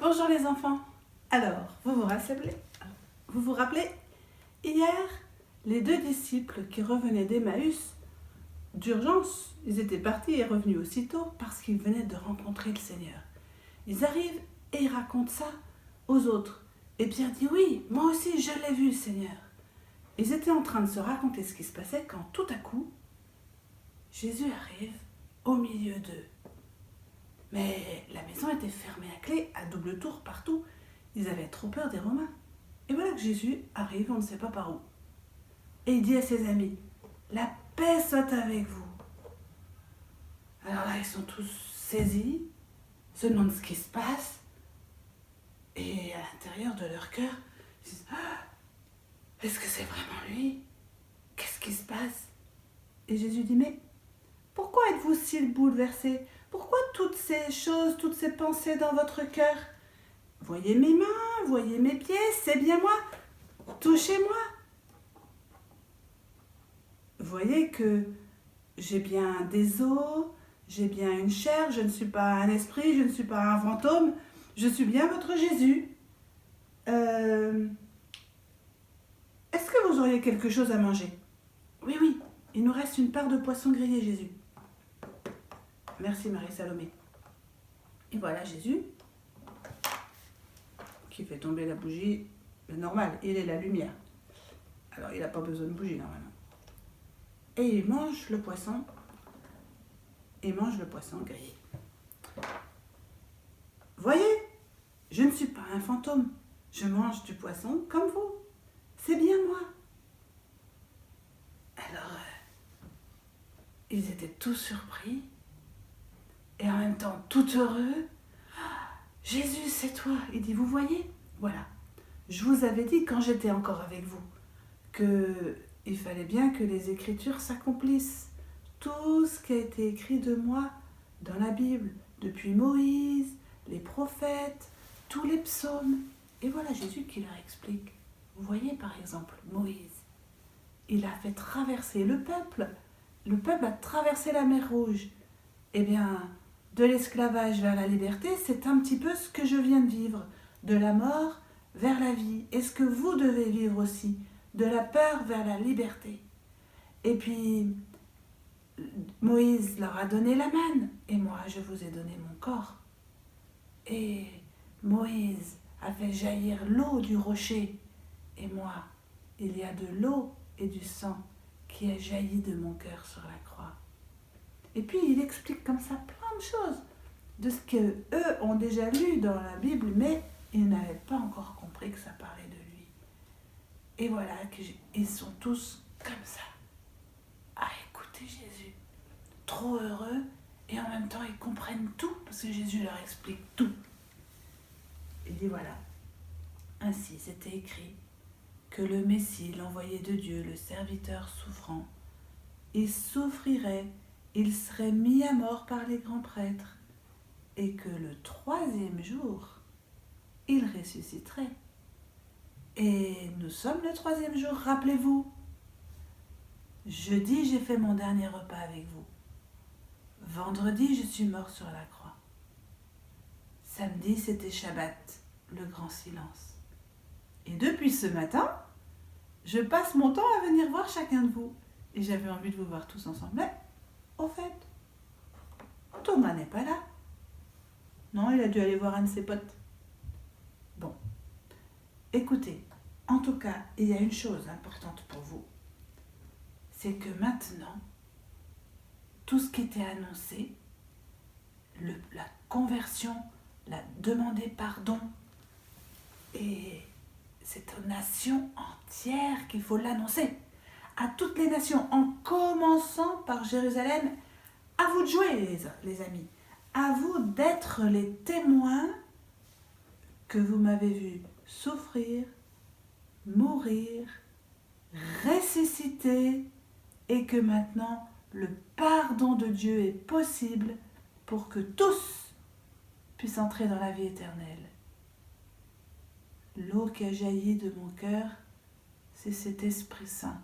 Bonjour les enfants. Alors, vous vous rappelez, hier, les deux disciples qui revenaient d'Emmaüs, d'urgence, ils étaient partis et revenus aussitôt parce qu'ils venaient de rencontrer le Seigneur. Ils arrivent et ils racontent ça aux autres. Et Pierre dit, oui, moi aussi je l'ai vu le Seigneur. Ils étaient en train de se raconter ce qui se passait quand tout à coup, Jésus arrive au milieu d'eux. Mais la maison était fermée à clé, à double tour partout. Ils avaient trop peur des Romains. Et voilà que Jésus arrive, on ne sait pas par où. Et il dit à ses amis, la paix soit avec vous. Alors là, ils sont tous saisis, se demandent ce qui se passe. Et à l'intérieur de leur cœur, ils disent, est-ce que c'est vraiment lui? Qu'est-ce qui se passe? Et Jésus dit, mais pourquoi êtes-vous si bouleversés? Pourquoi toutes ces choses, toutes ces pensées dans votre cœur? Voyez mes mains, voyez mes pieds, c'est bien moi. Touchez-moi. Voyez que j'ai bien des os, j'ai bien une chair, je ne suis pas un esprit, je ne suis pas un fantôme, je suis bien votre Jésus. Est-ce que vous auriez quelque chose à manger? Oui, oui, il nous reste une part de poisson grillé, Jésus. Merci Marie-Salomé. Et voilà Jésus, qui fait tomber la bougie, le normal, il est la lumière. Alors il n'a pas besoin de bougie normalement. Et il mange le poisson grillé. Voyez, je ne suis pas un fantôme, je mange du poisson comme vous. C'est bien moi. Alors, ils étaient tous surpris et en même temps tout heureux. Jésus, c'est toi. Il dit, vous voyez, voilà, je vous avais dit quand j'étais encore avec vous qu'il fallait bien que les Écritures s'accomplissent. Tout ce qui a été écrit de moi dans la Bible, depuis Moïse, les prophètes, tous les psaumes. Et voilà Jésus qui leur explique. Vous voyez par exemple Moïse, il a fait traverser le peuple a traversé la mer Rouge. Eh bien, de l'esclavage vers la liberté, c'est un petit peu ce que je viens de vivre, de la mort vers la vie. Et ce que vous devez vivre aussi, de la peur vers la liberté. Et puis, Moïse leur a donné la manne, et moi je vous ai donné mon corps. Et Moïse a fait jaillir l'eau du rocher, et moi, il y a de l'eau et du sang qui a jailli de mon cœur sur la croix. Et puis il explique comme ça plein de choses, de ce qu'eux ont déjà lu dans la Bible, mais ils n'avaient pas encore compris que ça parlait de lui. Et voilà qu'ils sont tous comme ça, à écouter Jésus, trop heureux, et en même temps ils comprennent tout, parce que Jésus leur explique tout. Il dit voilà, ainsi c'était écrit, que le Messie, l'envoyé de Dieu, le serviteur souffrant, il souffrirait, il serait mis à mort par les grands prêtres, et que le 3e jour, il ressusciterait. Et nous sommes le 3e jour, rappelez-vous. Jeudi, j'ai fait mon dernier repas avec vous. Vendredi, je suis mort sur la croix. Samedi, c'était Shabbat, le grand silence. Et depuis ce matin, je passe mon temps à venir voir chacun de vous. Et j'avais envie de vous voir tous ensemble. Mais, au fait, Thomas n'est pas là. Non, il a dû aller voir un de ses potes. Bon, écoutez, en tout cas, il y a une chose importante pour vous. C'est que maintenant, tout ce qui était annoncé, la conversion, la demander pardon, et c'est aux nations entières qu'il faut l'annoncer. À toutes les nations, en commençant par Jérusalem. À vous de jouer, les amis. À vous d'être les témoins que vous m'avez vu souffrir, mourir, ressusciter, et que maintenant le pardon de Dieu est possible pour que tous puissent entrer dans la vie éternelle. L'eau qui a jailli de mon cœur, c'est cet Esprit Saint,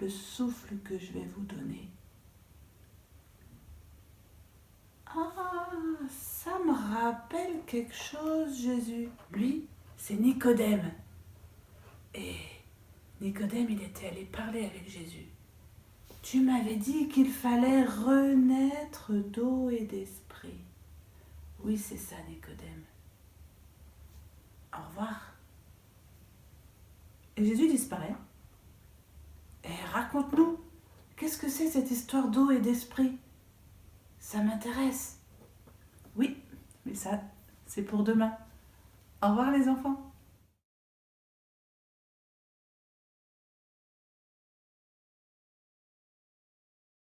le souffle que je vais vous donner. Ah, Ah, ça me rappelle quelque chose, Jésus. Lui, c'est Nicodème. Et Nicodème, il était allé parler avec Jésus. Tu m'avais dit qu'il fallait renaître d'eau et d'esprit. Oui, c'est ça, Nicodème. Au revoir. Et Jésus disparaît. Et raconte-nous, qu'est-ce que c'est cette histoire d'eau et d'esprit? Ça m'intéresse. Oui, mais ça, c'est pour demain. Au revoir les enfants.